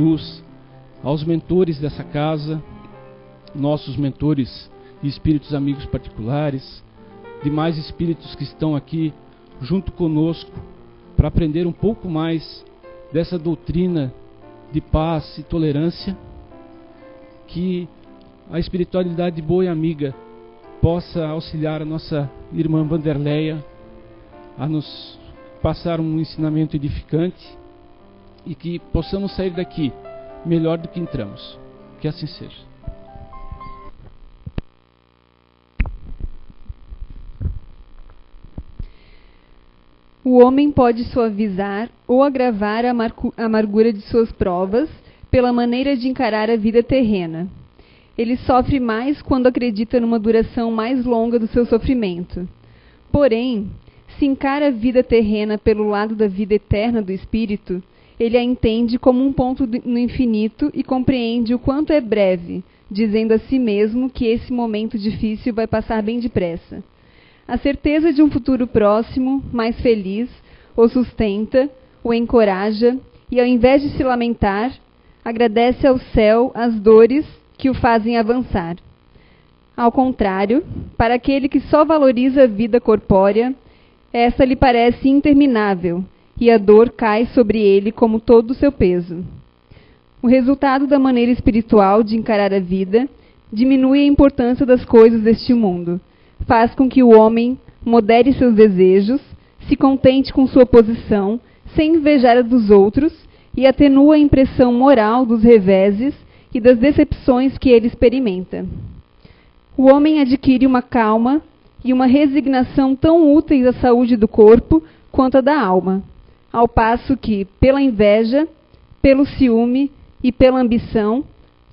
Jesus, aos mentores dessa casa, nossos mentores e espíritos amigos particulares, demais espíritos que estão aqui junto conosco para aprender um pouco mais dessa doutrina de paz e tolerância, que a espiritualidade boa e amiga possa auxiliar a nossa irmã Vanderleia a nos passar um ensinamento edificante e que possamos sair daqui melhor do que entramos. Que assim seja. O homem pode suavizar ou agravar a amargura de suas provas pela maneira de encarar a vida terrena. Ele sofre mais quando acredita numa duração mais longa do seu sofrimento. Porém, se encara a vida terrena pelo lado da vida eterna do espírito, ele a entende como um ponto no infinito e compreende o quanto é breve, dizendo a si mesmo que esse momento difícil vai passar bem depressa. A certeza de um futuro próximo, mais feliz, o sustenta, o encoraja e, ao invés de se lamentar, agradece ao céu as dores que o fazem avançar. Ao contrário, para aquele que só valoriza a vida corpórea, essa lhe parece interminável, e a dor cai sobre ele como todo o seu peso. O resultado da maneira espiritual de encarar a vida diminui a importância das coisas deste mundo, faz com que o homem modere seus desejos, se contente com sua posição, sem invejar a dos outros, e atenua a impressão moral dos reveses e das decepções que ele experimenta. O homem adquire uma calma e uma resignação tão úteis à saúde do corpo quanto à da alma, ao passo que, pela inveja, pelo ciúme e pela ambição,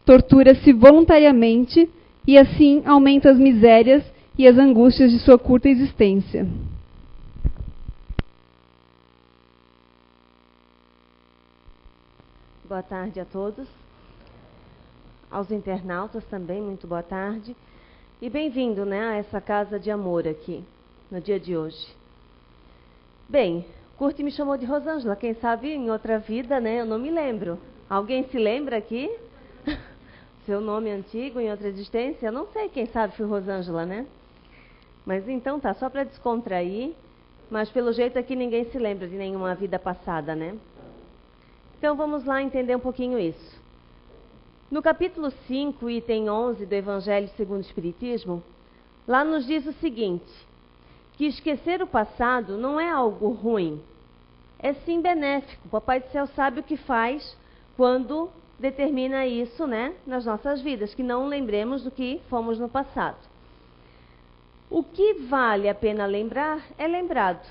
tortura-se voluntariamente e assim aumenta as misérias e as angústias de sua curta existência. Boa tarde a todos. Aos internautas também, muito boa tarde. E bem-vindo, a essa casa de amor aqui, no dia de hoje. Bem, Curti me chamou de Rosângela, quem sabe em outra vida, eu não me lembro. Alguém se lembra aqui? Seu nome antigo em outra existência? Eu não sei, quem sabe foi Rosângela, Mas então tá, só para descontrair, mas pelo jeito aqui ninguém se lembra de nenhuma vida passada, Então vamos lá entender um pouquinho isso. No capítulo 5, item 11 do Evangelho segundo o Espiritismo, lá nos diz o seguinte, que esquecer o passado não é algo ruim, é sim benéfico. O Papai do Céu sabe o que faz quando determina isso, nas nossas vidas, que não lembremos do que fomos no passado. O que vale a pena lembrar é lembrado.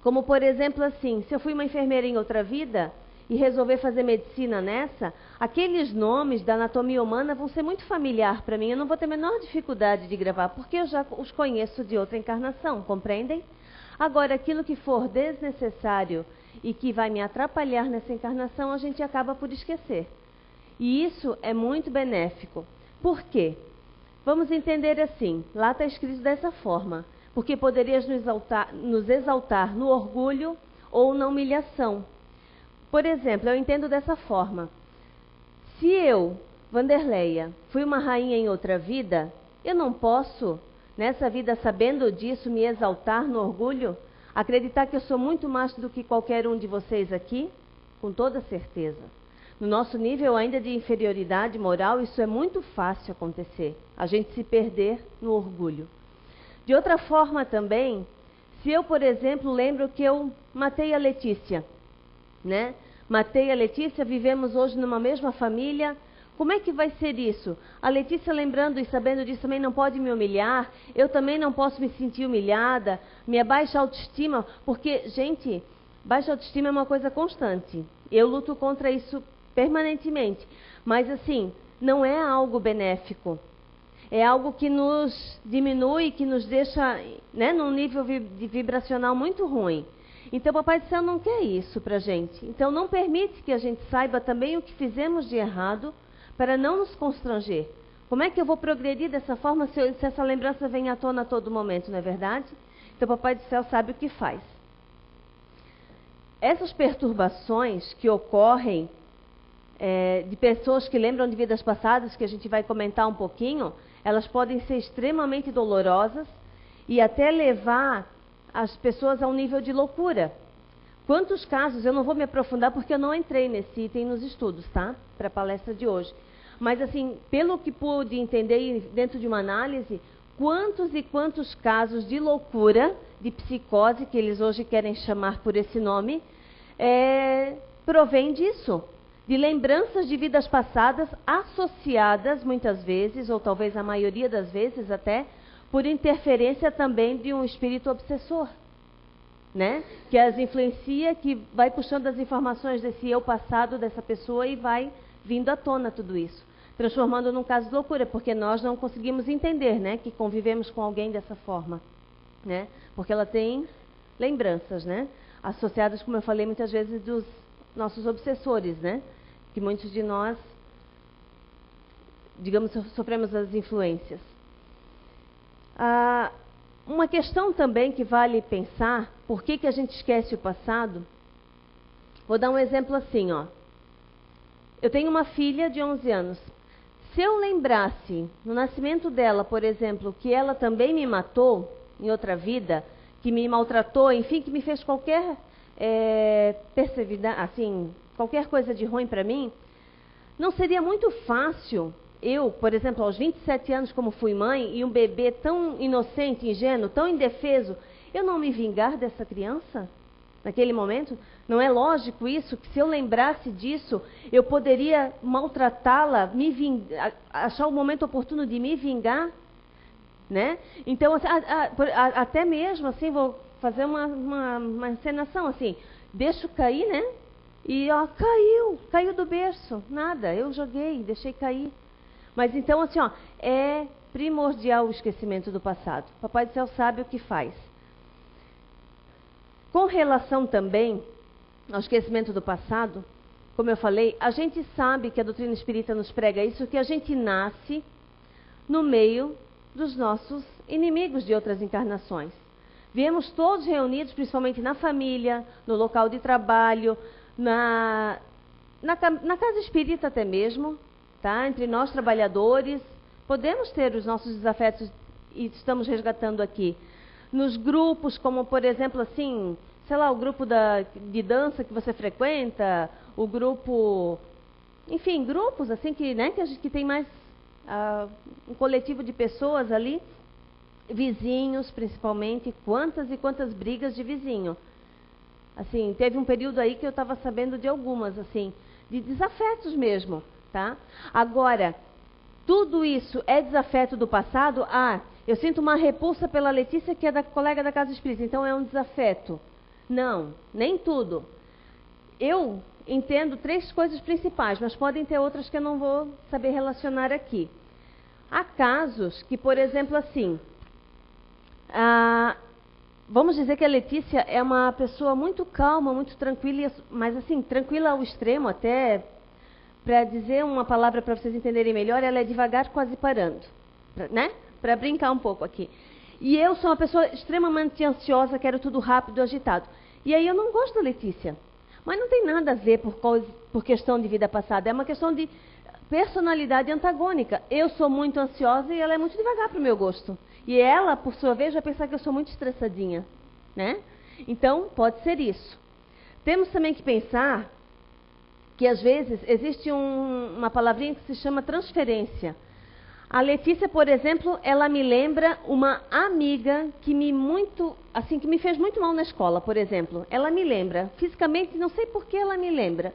Como, por exemplo, assim, se eu fui uma enfermeira em outra vida e resolver fazer medicina nessa, aqueles nomes da anatomia humana vão ser muito familiar para mim. Eu não vou ter a menor dificuldade de gravar, porque eu já os conheço de outra encarnação, compreendem? Agora, aquilo que for desnecessário e que vai me atrapalhar nessa encarnação, a gente acaba por esquecer. E isso é muito benéfico. Por quê? Vamos entender assim, lá está escrito dessa forma, porque poderias nos exaltar no orgulho ou na humilhação. Por exemplo, eu entendo dessa forma. Se eu, Vanderleia, fui uma rainha em outra vida, eu não posso, nessa vida, sabendo disso, me exaltar no orgulho? Acreditar que eu sou muito mais do que qualquer um de vocês aqui? Com toda certeza. No nosso nível ainda de inferioridade moral, isso é muito fácil acontecer. A gente se perder no orgulho. De outra forma também, se eu, por exemplo, lembro que eu matei a Letícia, Matei a Letícia, vivemos hoje numa mesma família. Como é que vai ser isso? A Letícia, lembrando e sabendo disso, também não pode me humilhar. Eu também não posso me sentir humilhada. Minha baixa autoestima, porque, gente, baixa autoestima é uma coisa constante. Eu luto contra isso permanentemente. Mas, assim, não é algo benéfico. É algo que nos diminui, que nos deixa num nível vibracional muito ruim. Então, o Papai do Céu não quer isso para a gente. Então, não permite que a gente saiba também o que fizemos de errado para não nos constranger. Como é que eu vou progredir dessa forma se essa lembrança vem à tona a todo momento, não é verdade? Então, o Papai do Céu sabe o que faz. Essas perturbações que ocorrem de pessoas que lembram de vidas passadas, que a gente vai comentar um pouquinho, elas podem ser extremamente dolorosas e até levar as pessoas a um nível de loucura. Quantos casos, eu não vou me aprofundar porque eu não entrei nesse item nos estudos, tá? Para a palestra de hoje. Mas assim, pelo que pude entender dentro de uma análise, quantos e quantos casos de loucura, de psicose, que eles hoje querem chamar por esse nome, provém disso. De lembranças de vidas passadas associadas, muitas vezes, ou talvez a maioria das vezes até, por interferência também de um espírito obsessor. Né? Que as influencia, que vai puxando as informações desse eu passado dessa pessoa e vai vindo à tona tudo isso, transformando num caso de loucura, porque nós não conseguimos entender, né, que convivemos com alguém dessa forma, né? Porque ela tem lembranças, né, associadas, como eu falei muitas vezes, dos nossos obsessores, né, que muitos de nós, digamos, sofremos as influências. Uma questão também que vale pensar, por que a gente esquece o passado? Vou dar um exemplo assim, ó. Eu tenho uma filha de 11 anos. Se eu lembrasse, no nascimento dela, por exemplo, que ela também me matou em outra vida, que me maltratou, enfim, que me fez qualquer qualquer coisa de ruim para mim, não seria muito fácil eu, por exemplo, aos 27 anos, como fui mãe, e um bebê tão inocente, ingênuo, tão indefeso, eu não me vingar dessa criança naquele momento? Não é lógico isso? Que se eu lembrasse disso, eu poderia maltratá-la, achar o momento oportuno de me vingar? Né? Então, até mesmo assim, vou fazer uma encenação assim, deixo cair, né? E ó, caiu do berço, nada, eu joguei, deixei cair. Mas então, assim, ó, é primordial o esquecimento do passado. Papai do Céu sabe o que faz. Com relação também ao esquecimento do passado, como eu falei, a gente sabe que a doutrina espírita nos prega isso, que a gente nasce no meio dos nossos inimigos de outras encarnações. Viemos todos reunidos, principalmente na família, no local de trabalho, na casa espírita até mesmo, tá? Entre nós trabalhadores, podemos ter os nossos desafetos e estamos resgatando aqui. Nos grupos, como por exemplo assim, sei lá, o grupo de dança que você frequenta, o grupo, enfim, grupos assim que, né, que tem mais um coletivo de pessoas ali, vizinhos principalmente, quantas e quantas brigas de vizinho. Assim, teve um período aí que eu estava sabendo de algumas, assim, de desafetos mesmo. Tá? Agora, tudo isso é desafeto do passado? Eu sinto uma repulsa pela Letícia, que é da colega da Casa Espírita, então é um desafeto. Não, nem tudo. Eu entendo 3 coisas principais, mas podem ter outras que eu não vou saber relacionar aqui. Há casos que, por exemplo, assim, vamos dizer que a Letícia é uma pessoa muito calma, muito tranquila, mas assim, tranquila ao extremo até. Para dizer uma palavra para vocês entenderem melhor, ela é devagar, quase parando, né? Para brincar um pouco aqui. E eu sou uma pessoa extremamente ansiosa, quero tudo rápido, agitado. E aí eu não gosto da Letícia. Mas não tem nada a ver por questão de vida passada, é uma questão de personalidade antagônica. Eu sou muito ansiosa e ela é muito devagar para o meu gosto. E ela, por sua vez, vai pensar que eu sou muito estressadinha, né? Então, pode ser isso. Temos também que pensar que às vezes existe uma palavrinha que se chama transferência. A Letícia, por exemplo, ela me lembra uma amiga que me fez muito mal na escola, por exemplo. Ela me lembra, fisicamente, não sei por que ela me lembra.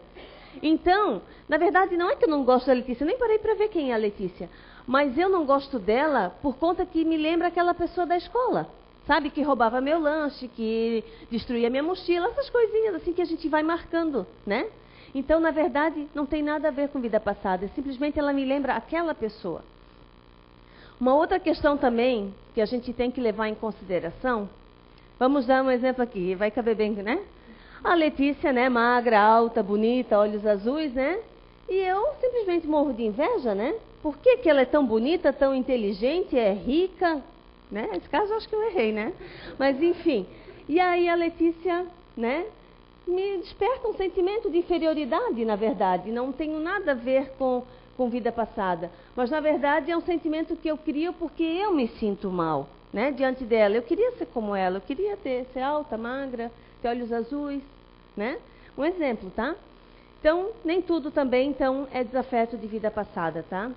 Então, na verdade, não é que eu não gosto da Letícia, eu nem parei para ver quem é a Letícia. Mas eu não gosto dela por conta que me lembra aquela pessoa da escola. Sabe, que roubava meu lanche, que destruía minha mochila, essas coisinhas assim que a gente vai marcando, né? Então, na verdade, não tem nada a ver com vida passada. Simplesmente ela me lembra aquela pessoa. Uma outra questão também que a gente tem que levar em consideração. Vamos dar um exemplo aqui. Vai caber bem, né? A Letícia, né? Magra, alta, bonita, olhos azuis, né? E eu simplesmente morro de inveja, né? Por que ela é tão bonita, tão inteligente, é rica? Né? Nesse caso, eu acho que eu errei, né? Mas, enfim. E aí a Letícia, né? me desperta um sentimento de inferioridade, na verdade. Não tenho nada a ver com vida passada. Mas, na verdade, é um sentimento que eu crio porque eu me sinto mal, né, diante dela. Eu queria ser como ela, eu queria ser alta, magra, ter olhos azuis, né? Um exemplo, tá? Então, nem tudo também então, é desafeto de vida passada, tá?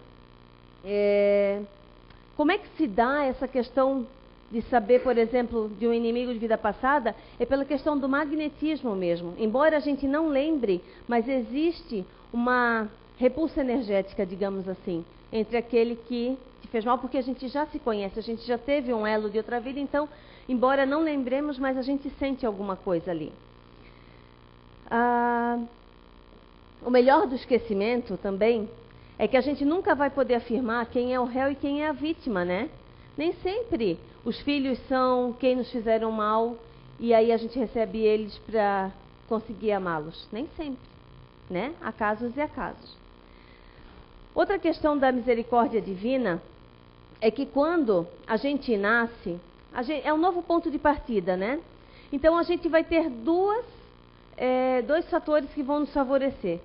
Como é que se dá essa questão de saber, por exemplo, de um inimigo de vida passada? É pela questão do magnetismo mesmo. Embora a gente não lembre, mas existe uma repulsa energética, digamos assim, entre aquele que te fez mal, porque a gente já se conhece, a gente já teve um elo de outra vida, então, embora não lembremos, mas a gente sente alguma coisa ali. O melhor do esquecimento também é que a gente nunca vai poder afirmar quem é o réu e quem é a vítima, né? Nem sempre os filhos são quem nos fizeram mal e aí a gente recebe eles para conseguir amá-los. Nem sempre, né? Há casos e há casos. Outra questão da misericórdia divina é que quando a gente nasce, é um novo ponto de partida, né? Então a gente vai ter dois fatores que vão nos favorecer.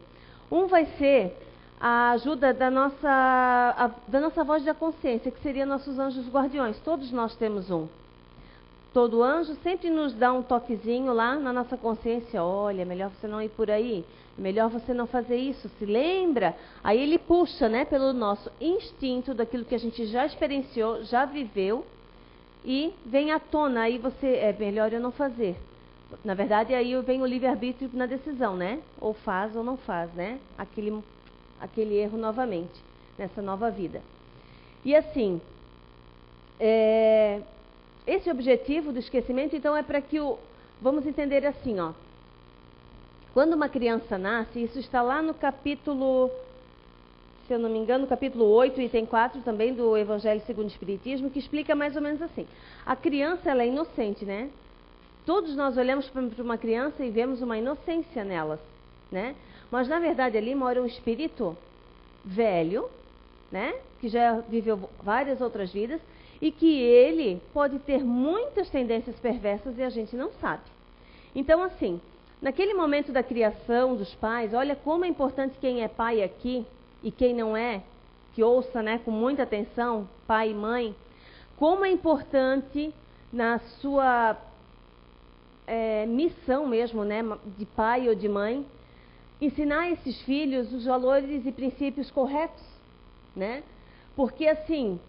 Um vai ser a ajuda da nossa voz da consciência, que seria nossos anjos guardiões. Todos nós temos um. Todo anjo sempre nos dá um toquezinho lá na nossa consciência. Olha, é melhor você não ir por aí. É melhor você não fazer isso. Se lembra? Aí ele puxa, né, pelo nosso instinto, daquilo que a gente já experienciou, já viveu, e vem à tona. Aí é melhor eu não fazer. Na verdade, aí vem o livre-arbítrio na decisão, né? Ou faz ou não faz, né? Aquele erro novamente, nessa nova vida. E assim, esse objetivo do esquecimento, então, é para que vamos entender assim, ó. Quando uma criança nasce, isso está lá no capítulo, se eu não me engano, capítulo 8, item 4 também do Evangelho segundo o Espiritismo, que explica mais ou menos assim. A criança, ela é inocente, né? Todos nós olhamos para uma criança e vemos uma inocência nelas, né? Mas, na verdade, ali mora um espírito velho, né? Que já viveu várias outras vidas e que ele pode ter muitas tendências perversas e a gente não sabe. Então, assim, naquele momento da criação dos pais, olha como é importante quem é pai aqui e quem não é, que ouça, né, com muita atenção, pai e mãe, como é importante na sua missão mesmo, né, de pai ou de mãe, ensinar a esses filhos os valores e princípios corretos, né? Porque assim,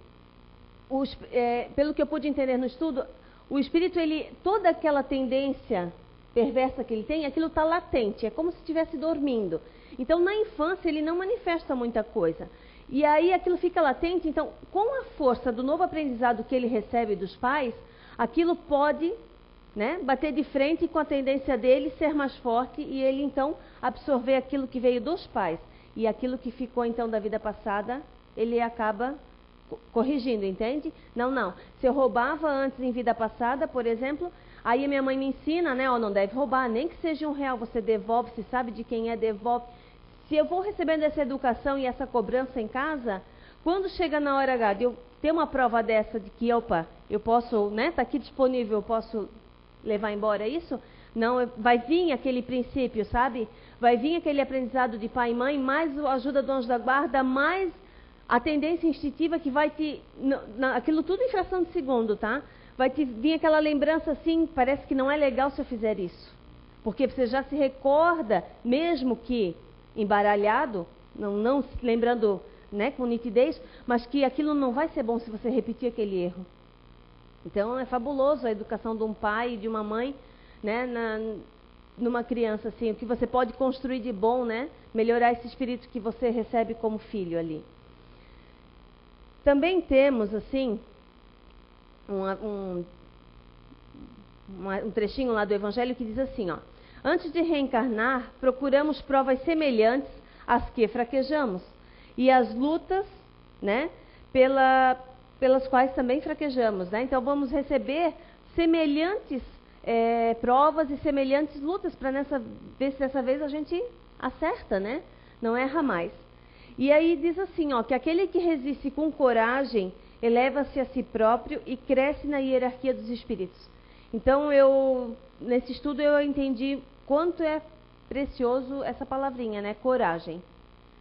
pelo que eu pude entender no estudo, o espírito, toda aquela tendência perversa que ele tem, aquilo está latente, é como se estivesse dormindo. Então, na infância, ele não manifesta muita coisa. E aí aquilo fica latente, então, com a força do novo aprendizado que ele recebe dos pais, aquilo pode, né, bater de frente com a tendência dele ser mais forte e ele então absorver aquilo que veio dos pais. E aquilo que ficou então da vida passada, ele acaba corrigindo, entende? Não. Se eu roubava antes em vida passada, por exemplo, aí a minha mãe me ensina, né, não deve roubar, nem que seja R$1, você devolve, se sabe de quem é, devolve. Se eu vou recebendo essa educação e essa cobrança em casa, quando chega na hora H de eu ter uma prova dessa de que, opa, eu posso, né, tá aqui disponível, eu posso levar embora isso? Não, vai vir aquele princípio, sabe? Vai vir aquele aprendizado de pai e mãe, mais a ajuda do anjo da guarda, mais a tendência instintiva que vai te... aquilo tudo em fração de segundo, tá? Vai te vir aquela lembrança assim, parece que não é legal se eu fizer isso. Porque você já se recorda, mesmo que embaralhado, não lembrando, né, com nitidez, mas que aquilo não vai ser bom se você repetir aquele erro. Então, é fabuloso a educação de um pai e de uma mãe, né, numa criança, assim, o que você pode construir de bom, né, melhorar esse espírito que você recebe como filho ali. Também temos, assim, um trechinho lá do Evangelho que diz assim, ó: antes de reencarnar, procuramos provas semelhantes às que fraquejamos, e as lutas, né, pelas quais também fraquejamos, né? Então vamos receber semelhantes provas e semelhantes lutas para ver se dessa vez a gente acerta, né? Não erra mais. E aí diz assim, ó, que aquele que resiste com coragem eleva-se a si próprio e cresce na hierarquia dos espíritos. Então nesse estudo eu entendi quanto é precioso essa palavrinha, né? Coragem.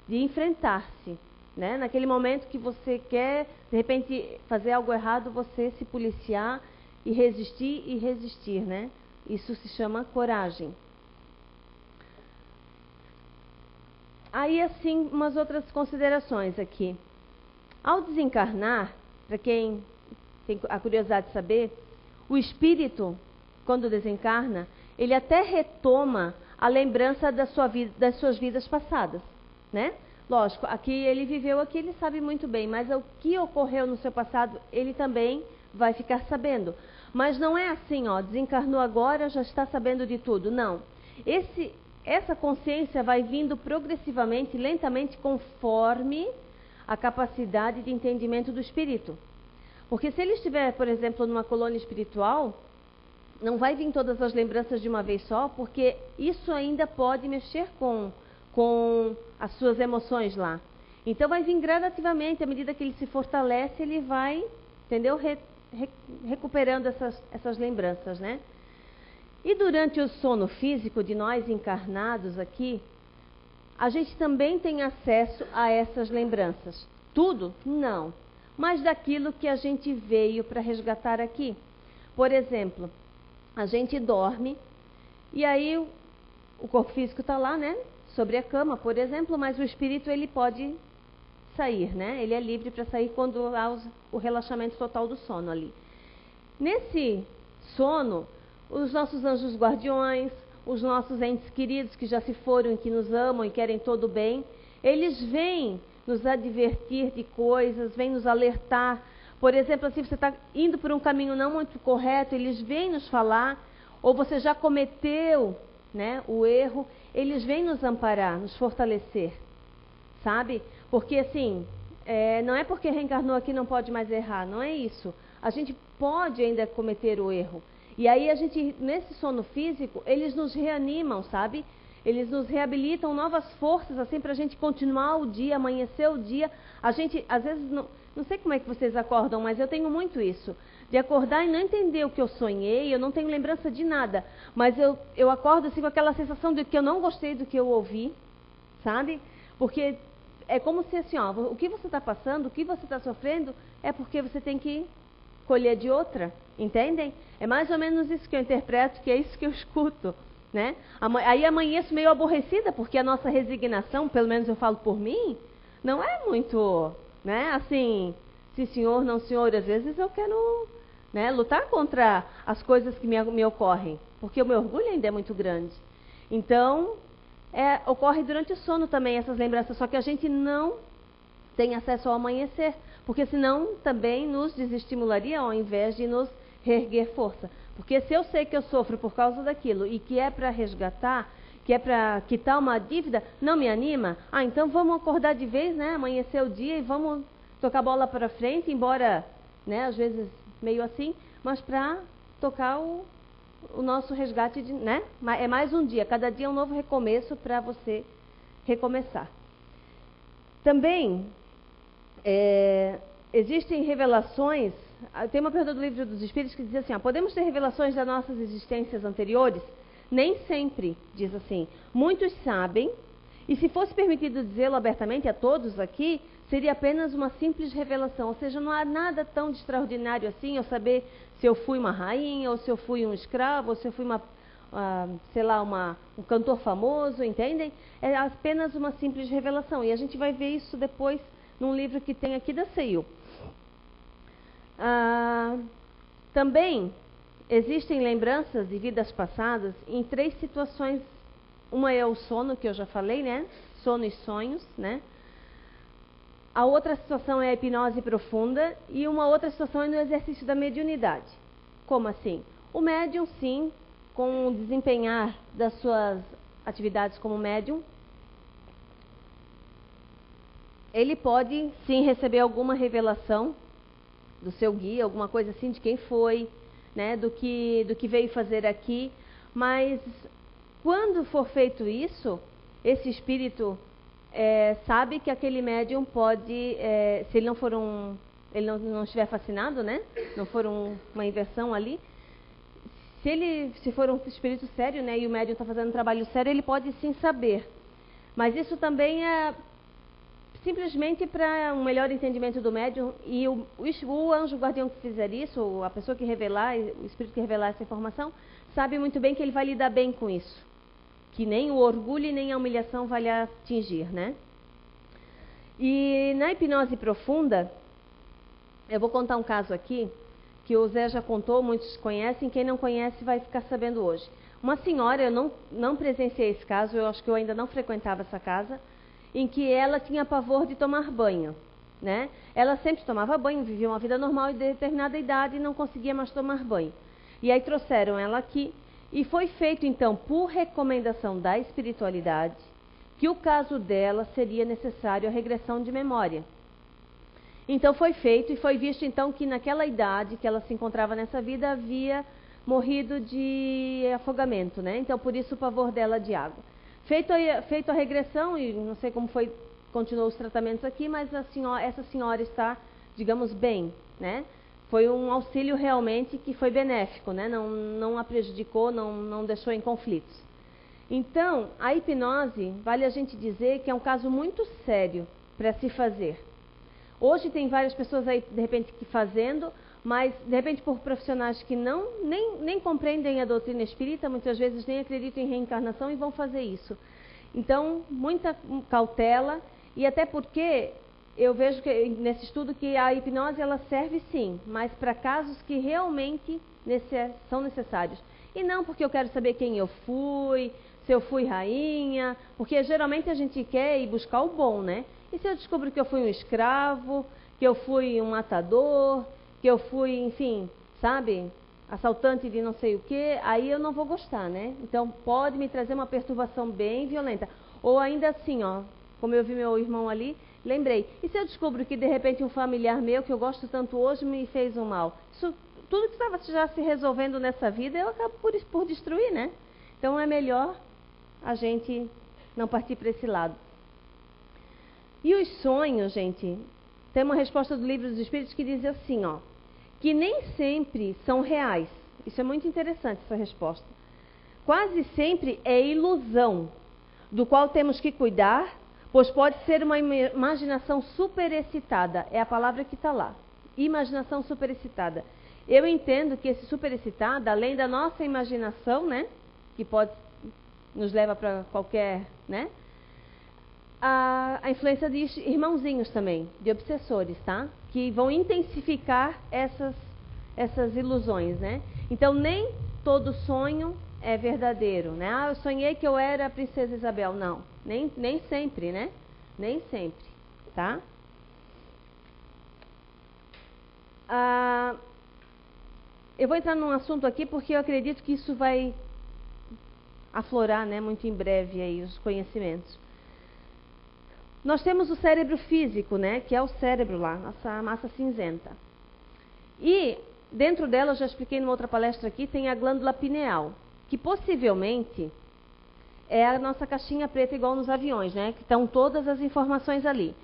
De enfrentar-se, né? Naquele momento que você quer, de repente, fazer algo errado, você se policiar e resistir, né? Isso se chama coragem. Aí, assim, umas outras considerações aqui. Ao desencarnar, para quem tem a curiosidade de saber, o espírito, quando desencarna, ele até retoma a lembrança das suas vidas passadas, né? Lógico, aqui ele viveu aqui, ele sabe muito bem, mas o que ocorreu no seu passado, ele também vai ficar sabendo. Mas não é assim, ó, desencarnou agora, já está sabendo de tudo. Não. Essa consciência vai vindo progressivamente, lentamente, conforme a capacidade de entendimento do espírito. Porque se ele estiver, por exemplo, numa colônia espiritual, não vai vir todas as lembranças de uma vez só, porque isso ainda pode mexer com as suas emoções lá. Então vai vir gradativamente, à medida que ele se fortalece, ele vai, entendeu? Recuperando essas lembranças, né? E durante o sono físico de nós encarnados aqui, a gente também tem acesso a essas lembranças. Tudo? Não. Mas daquilo que a gente veio para resgatar aqui. Por exemplo, a gente dorme e aí o corpo físico está lá, né? Sobre a cama, por exemplo, mas o espírito ele pode sair, né? Ele é livre para sair quando há o relaxamento total do sono ali. Nesse sono, os nossos anjos guardiões, os nossos entes queridos que já se foram e que nos amam e querem todo o bem, eles vêm nos advertir de coisas, vêm nos alertar. Por exemplo, assim, você está indo por um caminho não muito correto, eles vêm nos falar, ou você já cometeu, né, o erro, eles vêm nos amparar, nos fortalecer, sabe? Porque assim, não é porque reencarnou aqui não pode mais errar, não é isso. A gente pode ainda cometer o erro. E aí a gente, nesse sono físico, eles nos reanimam, sabe? Eles nos reabilitam novas forças, assim, para a gente continuar o dia, amanhecer o dia. A gente, às vezes, não sei como é que vocês acordam, mas eu tenho muito isso. De acordar e não entender o que eu sonhei, eu não tenho lembrança de nada. Mas eu acordo, assim, com aquela sensação de que eu não gostei do que eu ouvi, sabe? Porque é como se, assim, ó, o que você está passando, o que você está sofrendo, é porque você tem que colher de outra, entendem? É mais ou menos isso que eu interpreto, que é isso que eu escuto, né? Aí amanheço meio aborrecida, porque a nossa resignação, pelo menos eu falo por mim, não é muito, né? Assim, sim senhor, não senhor, às vezes eu quero, né, lutar contra as coisas que me ocorrem, porque o meu orgulho ainda é muito grande. Então, ocorre durante o sono também essas lembranças, só que a gente não tem acesso ao amanhecer, porque senão também nos desestimularia ao invés de nos reerguer força. Porque se eu sei que eu sofro por causa daquilo e que é para resgatar, que é para quitar uma dívida, não me anima? Ah, então vamos acordar de vez, né? Amanhecer o dia e vamos tocar a bola para frente, embora, né, às vezes meio assim, mas para tocar o nosso resgate, né? É mais um dia, cada dia é um novo recomeço para você recomeçar. Também existem revelações. Tem uma pergunta do Livro dos Espíritos que diz assim, podemos ter revelações das nossas existências anteriores? Nem sempre, diz assim. Muitos sabem, e se fosse permitido dizê-lo abertamente a todos aqui, seria apenas uma simples revelação. Ou seja, não há nada tão de extraordinário assim, eu saber se eu fui uma rainha, ou se eu fui um escravo, ou se eu fui um cantor famoso, entendem? É apenas uma simples revelação. E a gente vai ver isso depois num livro que tem aqui da CEIU. Também existem lembranças de vidas passadas em 3 situações. Uma é o sono, que eu já falei, né? Sono e sonhos, né? A outra situação é a hipnose profunda e uma outra situação é no exercício da mediunidade. Como assim? O médium, sim, com o desempenhar das suas atividades como médium, ele pode, sim, receber alguma revelação do seu guia, alguma coisa assim de quem foi, né, do que veio fazer aqui. Mas quando for feito isso, esse espírito sabe que aquele médium pode, se ele não for ele não estiver fascinado, né, não for uma inversão ali, se for um espírito sério, né, e o médium está fazendo um trabalho sério, ele pode sim saber. Mas isso também é simplesmente para um melhor entendimento do médium, e o anjo guardião que fizer isso, ou a pessoa que revelar, o espírito que revelar essa informação, sabe muito bem que ele vai lidar bem com isso. Que nem o orgulho e nem a humilhação vai lhe atingir, né? E na hipnose profunda, eu vou contar um caso aqui, que o Zé já contou, muitos conhecem, quem não conhece vai ficar sabendo hoje. Uma senhora, eu não presenciei esse caso, eu acho que eu ainda não frequentava essa casa, em que ela tinha pavor de tomar banho, né? Ela sempre tomava banho, vivia uma vida normal e de determinada idade não conseguia mais tomar banho. E aí trouxeram ela aqui e foi feito então, por recomendação da espiritualidade, que o caso dela seria necessário a regressão de memória. Então foi feito e foi visto então que naquela idade que ela se encontrava nessa vida havia morrido de afogamento, né? Então por isso o pavor dela de água. Feito a regressão, e não sei como continuou os tratamentos aqui, mas essa senhora está, digamos, bem, né? Foi um auxílio realmente que foi benéfico, né? Não a prejudicou, não deixou em conflitos. Então, a hipnose, vale a gente dizer que é um caso muito sério para se fazer. Hoje tem várias pessoas aí, de repente, que fazendo, mas, de repente, por profissionais que nem compreendem a doutrina espírita, muitas vezes nem acreditam em reencarnação e vão fazer isso. Então, muita cautela, e até porque eu vejo que, nesse estudo que a hipnose ela serve sim, mas para casos que realmente são necessários. E não porque eu quero saber quem eu fui, se eu fui rainha, porque geralmente a gente quer ir buscar o bom, né? E se eu descubro que eu fui um escravo, que eu fui um matador, que eu fui, enfim, sabe, assaltante de não sei o quê, aí eu não vou gostar, né? Então pode me trazer uma perturbação bem violenta. Ou ainda assim, ó, como eu vi meu irmão ali, lembrei. E se eu descubro que de repente um familiar meu, que eu gosto tanto hoje, me fez um mal? Isso, tudo que estava já se resolvendo nessa vida, eu acabo por destruir, né? Então é melhor a gente não partir para esse lado. E os sonhos, gente, tem uma resposta do Livro dos Espíritos que diz assim, ó, que nem sempre são reais. Isso é muito interessante, essa resposta. Quase sempre é ilusão, do qual temos que cuidar, pois pode ser uma imaginação superexcitada. É a palavra que está lá. Imaginação superexcitada. Eu entendo que esse superexcitada, além da nossa imaginação, né, que nos leva para qualquer, né, a influência de irmãozinhos também, de obsessores, tá? Que vão intensificar essas ilusões, né? Então, nem todo sonho é verdadeiro, né? Ah, eu sonhei que eu era a princesa Isabel. Não, nem sempre, né? Nem sempre, tá? Eu vou entrar num assunto aqui porque eu acredito que isso vai aflorar, né, muito em breve aí os conhecimentos. Nós temos o cérebro físico, né, que é o cérebro lá, nossa massa cinzenta. E dentro dela, eu já expliquei numa outra palestra aqui, tem a glândula pineal, que possivelmente é a nossa caixinha preta igual nos aviões, né, que estão todas as informações ali.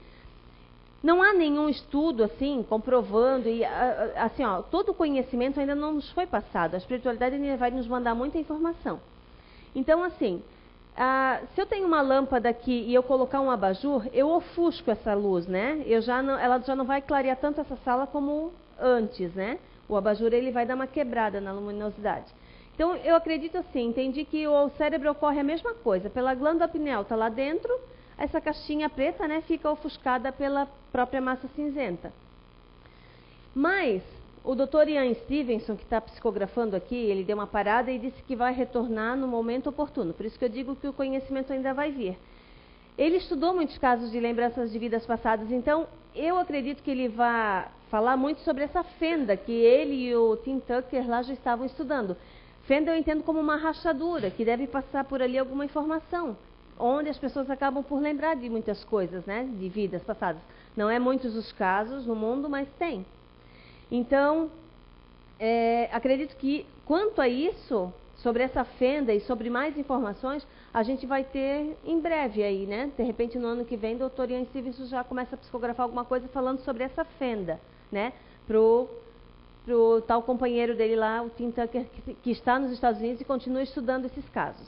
Não há nenhum estudo assim comprovando e assim, ó, todo o conhecimento ainda não nos foi passado. A espiritualidade ainda vai nos mandar muita informação. Então, assim, se eu tenho uma lâmpada aqui e eu colocar um abajur, eu ofusco essa luz, né? Ela já não vai clarear tanto essa sala como antes, né? O abajur ele vai dar uma quebrada na luminosidade. Então, eu acredito assim, entendi que o cérebro ocorre a mesma coisa. Pela glândula pineal está lá dentro, essa caixinha preta, né, fica ofuscada pela própria massa cinzenta. Mas o Dr. Ian Stevenson, que está psicografando aqui, ele deu uma parada e disse que vai retornar no momento oportuno. Por isso que eu digo que o conhecimento ainda vai vir. Ele estudou muitos casos de lembranças de vidas passadas, então eu acredito que ele vai falar muito sobre essa fenda que ele e o Tim Tucker lá já estavam estudando. Fenda eu entendo como uma rachadura, que deve passar por ali alguma informação, onde as pessoas acabam por lembrar de muitas coisas, né, de vidas passadas. Não é muitos os casos no mundo, mas tem. Então, acredito que, quanto a isso, sobre essa fenda e sobre mais informações, a gente vai ter em breve aí, né? De repente, no ano que vem, o Dr. Ian Stevenson já começa a psicografar alguma coisa falando sobre essa fenda, né? para o tal companheiro dele lá, o Tim Tucker, que está nos Estados Unidos e continua estudando esses casos.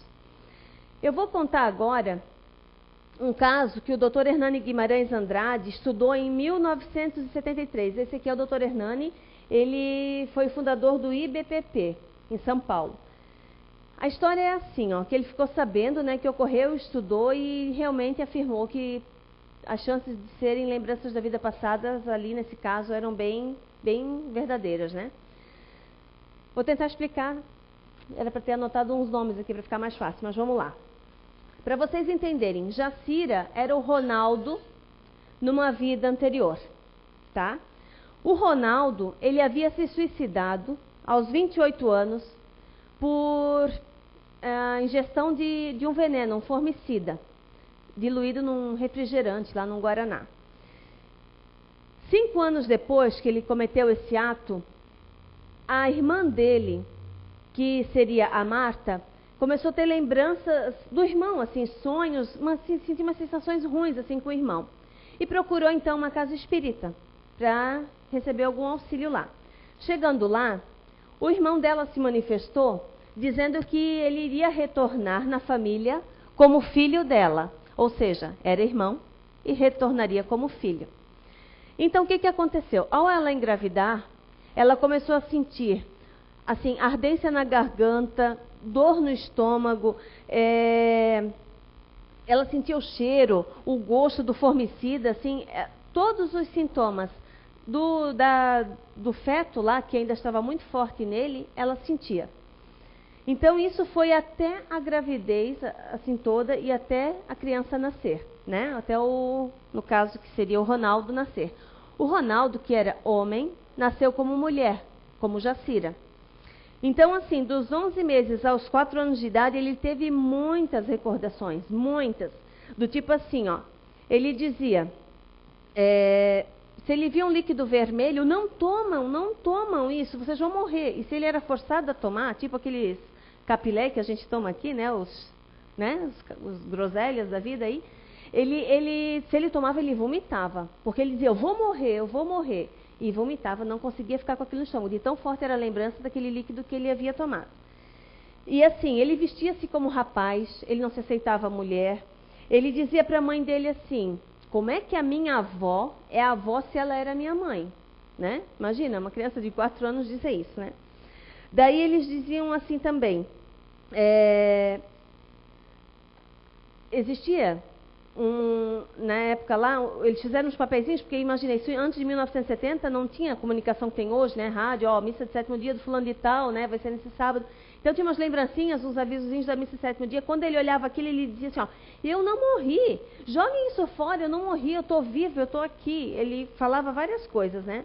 Eu vou contar agora um caso que o Dr. Hernani Guimarães Andrade estudou em 1973. Esse aqui é o Dr. Hernani, ele foi fundador do IBPP, em São Paulo. A história é assim, ó, que ele ficou sabendo, né, que ocorreu, estudou e realmente afirmou que as chances de serem lembranças da vida passada ali nesse caso eram bem verdadeiras, né? Vou tentar explicar. Era para ter anotado uns nomes aqui para ficar mais fácil, mas vamos lá. Para vocês entenderem, Jacira era o Ronaldo numa vida anterior, tá? O Ronaldo, ele havia se suicidado aos 28 anos por ingestão de um veneno, um formicida, diluído num refrigerante lá no Guaraná. 5 anos depois que ele cometeu esse ato, a irmã dele, que seria a Marta, começou a ter lembranças do irmão, assim, sonhos, sentir umas sensações ruins assim com o irmão. E procurou então uma casa espírita para receber algum auxílio lá. Chegando lá, o irmão dela se manifestou dizendo que ele iria retornar na família como filho dela, ou seja, era irmão e retornaria como filho. Então o que aconteceu? Ao ela engravidar, ela começou a sentir assim, ardência na garganta, dor no estômago, ela sentia o cheiro, o gosto do formicida, assim, todos os sintomas do feto lá, que ainda estava muito forte nele, ela sentia. Então isso foi até a gravidez, assim toda, e até a criança nascer, né? Até no caso que seria o Ronaldo nascer. O Ronaldo, que era homem, nasceu como mulher, como Jacira. Então, assim, dos 11 meses aos 4 anos de idade, ele teve muitas recordações, muitas. Do tipo assim, ó, ele dizia, se ele via um líquido vermelho, não tomam isso, vocês vão morrer. E se ele era forçado a tomar, tipo aqueles capilé que a gente toma aqui, né, os groselhas da vida aí, se ele tomava, ele vomitava, porque ele dizia, eu vou morrer. E vomitava, não conseguia ficar com aquilo no estômago. De tão forte era a lembrança daquele líquido que ele havia tomado. E assim, ele vestia-se como rapaz, ele não se aceitava mulher. Ele dizia para a mãe dele assim, como é que a minha avó é avó se ela era minha mãe? Né? Imagina, uma criança de 4 anos dizer isso, né? Daí eles diziam assim também, existia... na época lá, eles fizeram uns papeizinhos, porque imaginei, isso antes de 1970 não tinha comunicação que tem hoje, né? Rádio, missa de 7º dia do fulano de tal, né? Vai ser nesse sábado. Então tinha umas lembrancinhas, uns avisozinhos da missa de 7º dia. Quando ele olhava aquilo, ele dizia assim, eu não morri, joguem isso fora, eu não morri, eu estou vivo, eu estou aqui. Ele falava várias coisas, né?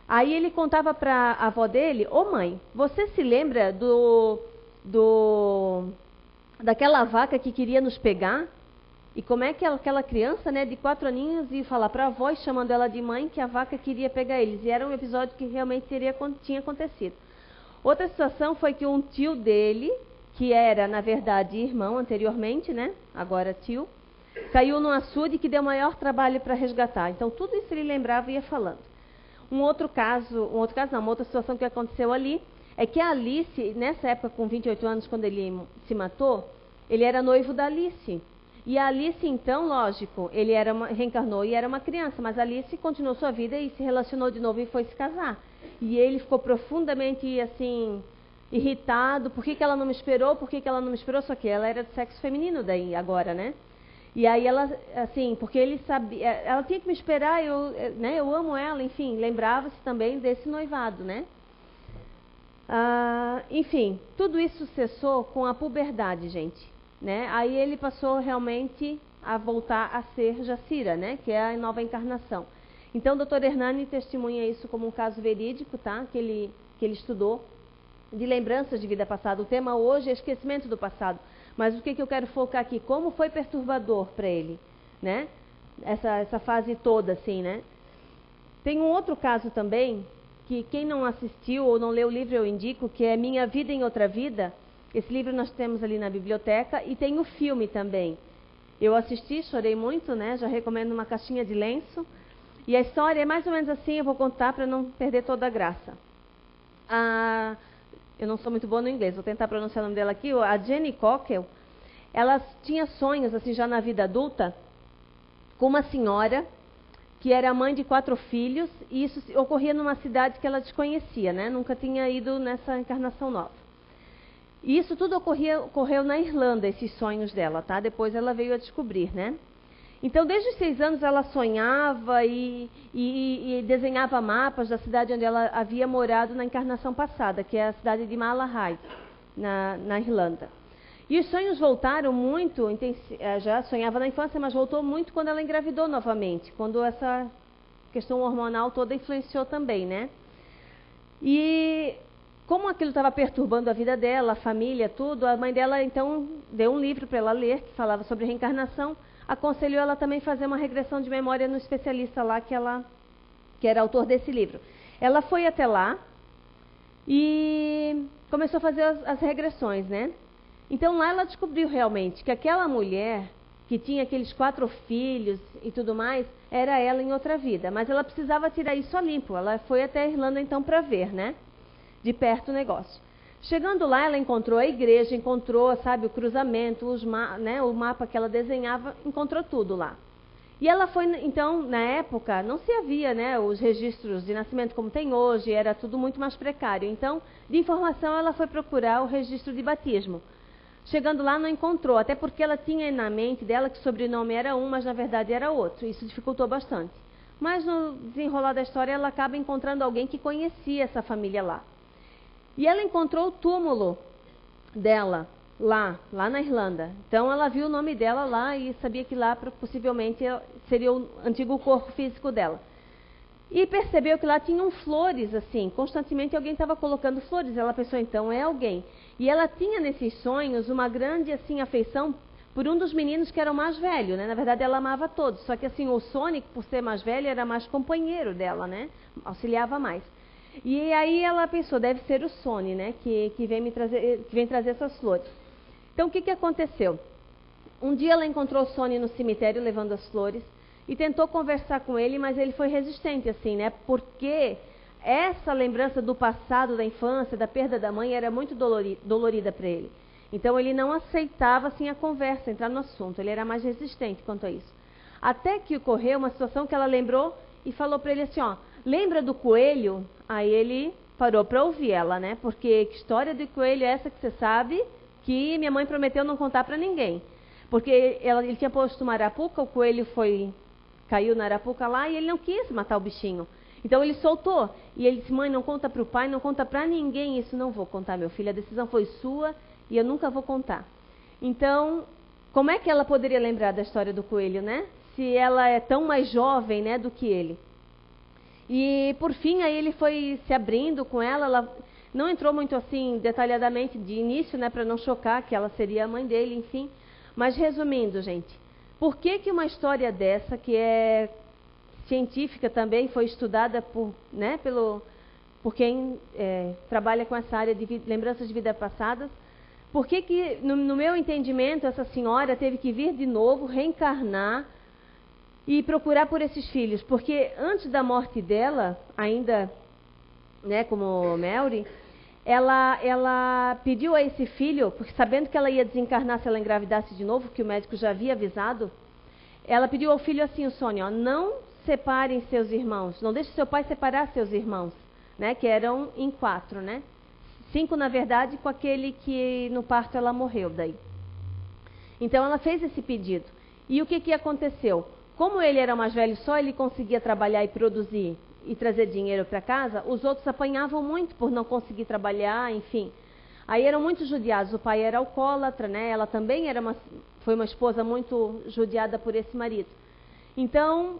Aí ele contava para a avó dele, mãe, você se lembra daquela vaca que queria nos pegar? E como é que aquela criança, né, de 4 aninhos, ia falar para a avó, chamando ela de mãe, que a vaca queria pegar eles. E era um episódio que realmente tinha acontecido. Outra situação foi que um tio dele, que era, na verdade, irmão anteriormente, né, agora tio, caiu num açude que deu maior trabalho para resgatar. Então, tudo isso ele lembrava e ia falando. Uma outra situação que aconteceu ali, é que a Alice, nessa época, com 28 anos, quando ele se matou, ele era noivo da Alice. E a Alice, então, lógico, ele reencarnou e era uma criança, mas a Alice continuou sua vida e se relacionou de novo e foi se casar. E ele ficou profundamente, assim, irritado. Por que ela não me esperou? Só que ela era do sexo feminino daí, agora, né? E aí ela, assim, porque ele sabia, ela tinha que me esperar, eu amo ela, enfim, lembrava-se também desse noivado, né? Enfim, tudo isso cessou com a puberdade, gente. Né? Aí ele passou realmente a voltar a ser Jacira, né? Que é a nova encarnação. Então, o Dr. Hernani testemunha isso como um caso verídico, tá? Que ele estudou, de lembranças de vida passada. O tema hoje é esquecimento do passado. Mas o que eu quero focar aqui? Como foi perturbador para ele, né? Essa fase toda, assim, né? Tem um outro caso também, que quem não assistiu ou não leu o livro eu indico, que é Minha Vida em Outra Vida. Esse livro nós temos ali na biblioteca e tem o filme também. Eu assisti, chorei muito, né? Já recomendo uma caixinha de lenço. E a história é mais ou menos assim, eu vou contar para não perder toda a graça. eu não sou muito boa no inglês, vou tentar pronunciar o nome dela aqui, a Jenny Cockell, ela tinha sonhos, assim, já na vida adulta, com uma senhora que era mãe de 4 filhos, e isso ocorria numa cidade que ela desconhecia, né? Nunca tinha ido nessa encarnação nova. E isso tudo ocorreu na Irlanda, esses sonhos dela, tá? Depois ela veio a descobrir, né? Então, desde os 6 anos, ela sonhava e desenhava mapas da cidade onde ela havia morado na encarnação passada, que é a cidade de Malahide, na Irlanda. E os sonhos voltaram muito, já sonhava na infância, mas voltou muito quando ela engravidou novamente, quando essa questão hormonal toda influenciou também, né? E como aquilo estava perturbando a vida dela, a família, tudo, a mãe dela então deu um livro para ela ler, que falava sobre reencarnação, aconselhou ela também a fazer uma regressão de memória no especialista lá, que era autor desse livro. Ela foi até lá e começou a fazer as regressões, né? Então lá ela descobriu realmente que aquela mulher que tinha aqueles 4 filhos e tudo mais, era ela em outra vida. Mas ela precisava tirar isso a limpo. Ela foi até a Irlanda então para ver, né? De perto o negócio. Chegando lá, ela encontrou a igreja, encontrou, sabe, o cruzamento, o mapa que ela desenhava, encontrou tudo lá. E ela foi, então, na época, não se havia, né, os registros de nascimento como tem hoje, era tudo muito mais precário. Então, de informação, ela foi procurar o registro de batismo. Chegando lá, não encontrou, até porque ela tinha na mente dela que o sobrenome era um, mas na verdade era outro. Isso dificultou bastante. Mas no desenrolar da história, ela acaba encontrando alguém que conhecia essa família lá. E ela encontrou o túmulo dela lá na Irlanda. Então ela viu o nome dela lá e sabia que lá possivelmente seria o antigo corpo físico dela. E percebeu que lá tinham flores, assim, constantemente alguém estava colocando flores. Ela pensou, então é alguém. E ela tinha nesses sonhos uma grande, assim, afeição por um dos meninos que era o mais velho, né? Na verdade ela amava todos, só que assim, o Sonic, por ser mais velho, era mais companheiro dela, né? Auxiliava mais. E aí ela pensou, deve ser o Sony, né? Que vem trazer essas flores. Então o que aconteceu? Um dia ela encontrou o Sony no cemitério levando as flores e tentou conversar com ele, mas ele foi resistente, assim, né? Porque essa lembrança do passado, da infância, da perda da mãe, era muito dolorida para ele. Então ele não aceitava, assim, a conversa, entrar no assunto. Ele era mais resistente quanto a isso. Até que ocorreu uma situação que ela lembrou e falou para ele assim, ó, lembra do coelho? Aí ele parou para ouvir ela, né? Porque que história de coelho é essa que você sabe que minha mãe prometeu não contar para ninguém? Porque ele tinha posto uma arapuca, o coelho caiu na arapuca lá e ele não quis matar o bichinho. Então ele soltou. E ele disse, mãe, não conta para o pai, não conta para ninguém. Isso não vou contar, meu filho. A decisão foi sua e eu nunca vou contar. Então, como é que ela poderia lembrar da história do coelho, né? Se ela é tão mais jovem, né, do que ele. E, por fim, aí ele foi se abrindo com ela não entrou muito assim detalhadamente de início, né, para não chocar que ela seria a mãe dele, enfim. Mas, resumindo, gente, por que uma história dessa, que é científica também, foi estudada por quem trabalha com essa área de lembranças de vidas passadas, por que no meu entendimento, essa senhora teve que vir de novo, reencarnar e procurar por esses filhos? Porque antes da morte dela, ainda, né, como Mary, ela pediu a esse filho, porque sabendo que ela ia desencarnar se ela engravidasse de novo, que o médico já havia avisado, ela pediu ao filho assim, o Sônia, não separem seus irmãos, não deixe seu pai separar seus irmãos, né, que eram em 4, né? 5, na verdade, com aquele que no parto ela morreu daí. Então ela fez esse pedido. E o que aconteceu? Como ele era mais velho, só ele conseguia trabalhar e produzir e trazer dinheiro para casa, os outros apanhavam muito por não conseguir trabalhar, enfim. Aí eram muito judiados. O pai era alcoólatra, né? Ela também foi uma esposa muito judiada por esse marido. Então,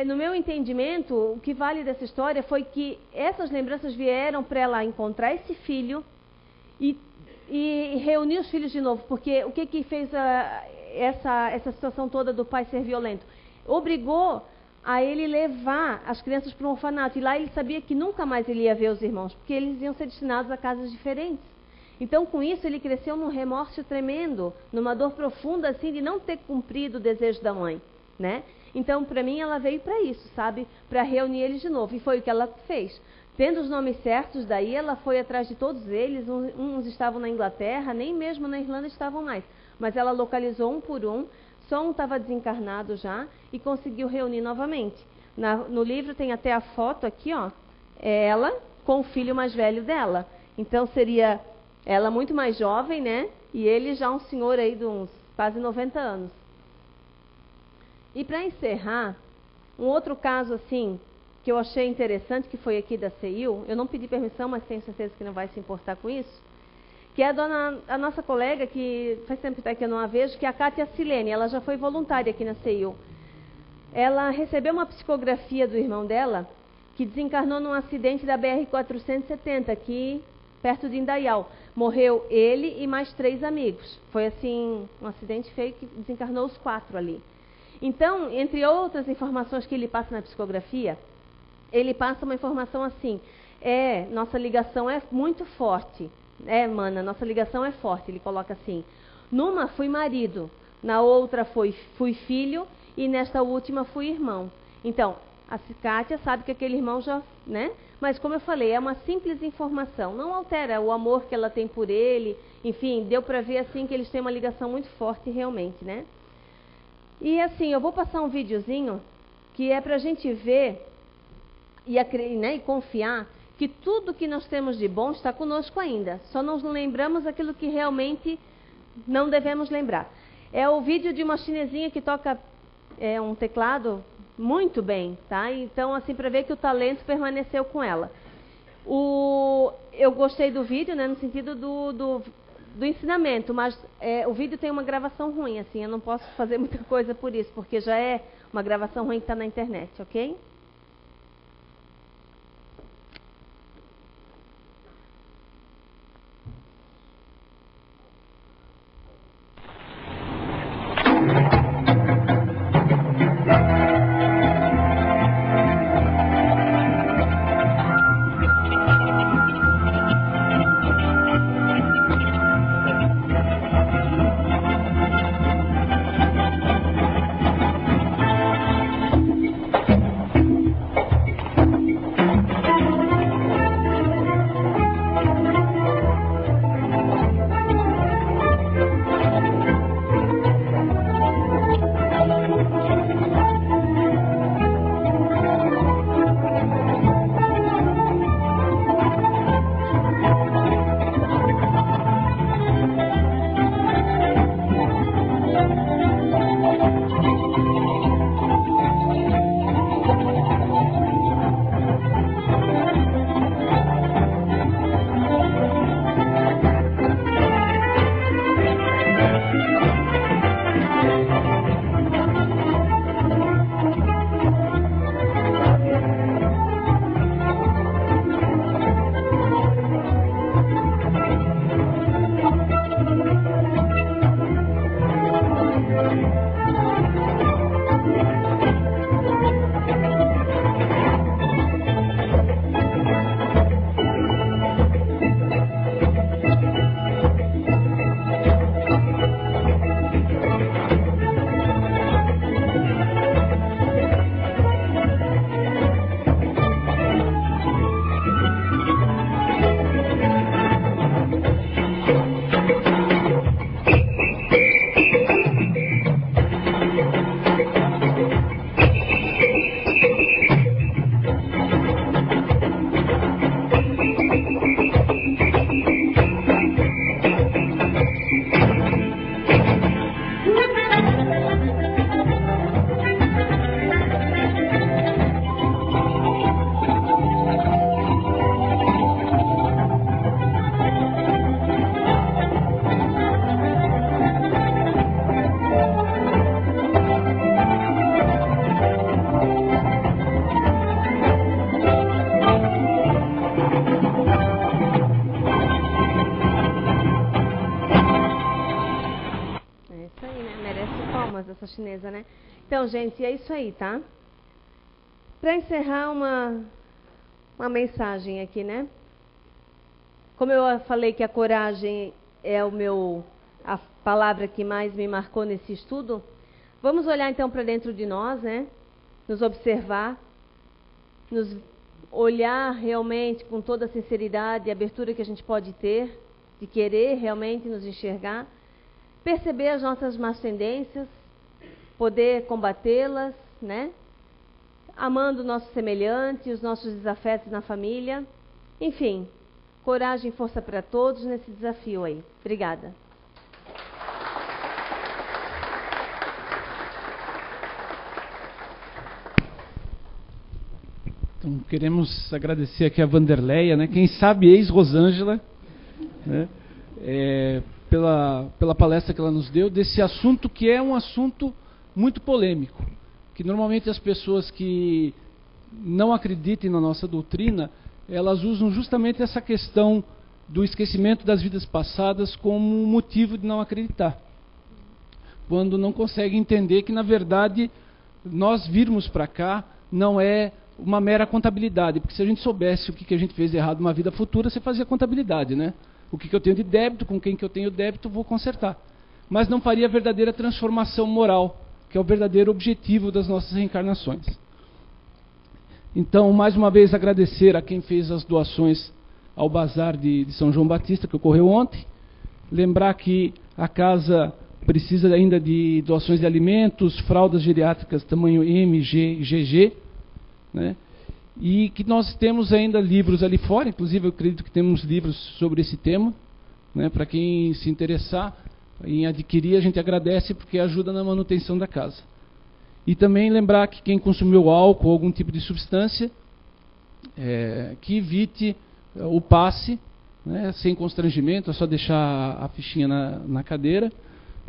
no meu entendimento, o que vale dessa história foi que essas lembranças vieram para ela encontrar esse filho e reunir os filhos de novo. Porque o que fez essa situação toda do pai ser violento? Obrigou a ele levar as crianças para um orfanato. E lá ele sabia que nunca mais ele ia ver os irmãos, porque eles iam ser destinados a casas diferentes. Então, com isso, ele cresceu num remorso tremendo, numa dor profunda, assim, de não ter cumprido o desejo da mãe, né? Então, para mim, ela veio para isso, sabe? Para reunir eles de novo. E foi o que ela fez. Tendo os nomes certos, daí ela foi atrás de todos eles, uns estavam na Inglaterra, nem mesmo na Irlanda estavam mais, mas ela localizou um por um, só um estava desencarnado já, e conseguiu reunir novamente. No livro tem até a foto aqui, ó, é ela com o filho mais velho dela. Então seria ela muito mais jovem, né? E ele já um senhor aí de uns quase 90 anos. E para encerrar, um outro caso assim, que eu achei interessante, que foi aqui da CEIU, eu não pedi permissão, mas tenho certeza que não vai se importar com isso, que é a nossa colega, que faz tempo que eu não a vejo, que é a Kátia Silene, ela já foi voluntária aqui na CEIU. Ela recebeu uma psicografia do irmão dela, que desencarnou num acidente da BR-470, aqui perto de Indaial. Morreu ele e mais 3 amigos. Foi assim, um acidente feio que desencarnou os 4 ali. Então, entre outras informações que ele passa na psicografia, ele passa uma informação assim: nossa ligação é muito forte. Mana, nossa ligação é forte. Ele coloca assim: numa fui marido, na outra fui filho e nesta última fui irmão. Então, a Kátia sabe que aquele irmão já, né? Mas como eu falei, é uma simples informação, não altera o amor que ela tem por ele. Enfim, deu para ver assim que eles têm uma ligação muito forte realmente, né? E assim, eu vou passar um videozinho que é para a gente ver e confiar que tudo que nós temos de bom está conosco ainda. Só não lembramos aquilo que realmente não devemos lembrar. É o vídeo de uma chinesinha que toca um teclado muito bem, tá? Então, assim, para ver que o talento permaneceu com ela. Eu gostei do vídeo, né, no sentido do ensinamento, mas o vídeo tem uma gravação ruim, assim, eu não posso fazer muita coisa por isso, porque já é uma gravação ruim que está na internet, ok? Essa chinesa, né? Então, gente, é isso aí, tá? Para encerrar, uma mensagem aqui, né? Como eu falei que a coragem é a palavra que mais me marcou nesse estudo, vamos olhar então para dentro de nós, né? Nos observar, nos olhar realmente com toda a sinceridade e abertura que a gente pode ter, de querer realmente nos enxergar, perceber as nossas más tendências, poder combatê-las, né? Amando o nosso semelhante, os nossos desafetos na família. Enfim, coragem e força para todos nesse desafio aí. Obrigada. Então, queremos agradecer aqui a Vanderleia, né? Quem sabe ex-Rosângela, né? Pela palestra que ela nos deu, desse assunto que é um assunto muito polêmico, que normalmente as pessoas que não acreditem na nossa doutrina, elas usam justamente essa questão do esquecimento das vidas passadas como motivo de não acreditar, quando não conseguem entender que, na verdade, nós virmos para cá não é uma mera contabilidade, porque se a gente soubesse o que a gente fez de errado numa vida futura, você fazia contabilidade, né? O que eu tenho de débito, com quem que eu tenho débito, vou consertar. Mas não faria a verdadeira transformação moral, que é o verdadeiro objetivo das nossas reencarnações. Então, mais uma vez, agradecer a quem fez as doações ao Bazar de São João Batista, que ocorreu ontem. Lembrar que a casa precisa ainda de doações de alimentos, fraldas geriátricas tamanho M, G e GG, né? E que nós temos ainda livros ali fora, inclusive eu acredito que temos livros sobre esse tema, né? Para quem se interessar em adquirir, a gente agradece porque ajuda na manutenção da casa. E também lembrar que quem consumiu álcool ou algum tipo de substância, que evite o passe, né? Sem constrangimento, é só deixar a fichinha na cadeira,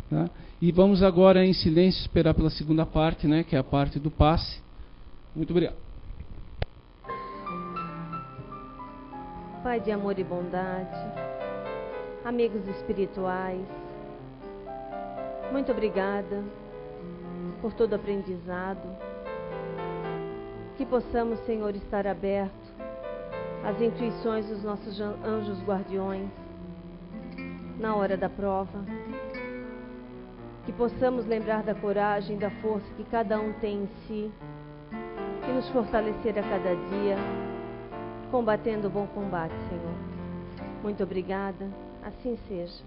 tá? E vamos agora em silêncio esperar pela segunda parte, né? Que é a parte do passe. Muito obrigado. Pai de amor e bondade, amigos espirituais, muito obrigada por todo aprendizado. Que possamos, Senhor, estar aberto às intuições dos nossos anjos guardiões na hora da prova. Que possamos lembrar da coragem e da força que cada um tem em si e nos fortalecer a cada dia, combatendo o bom combate, Senhor. Muito obrigada, assim seja.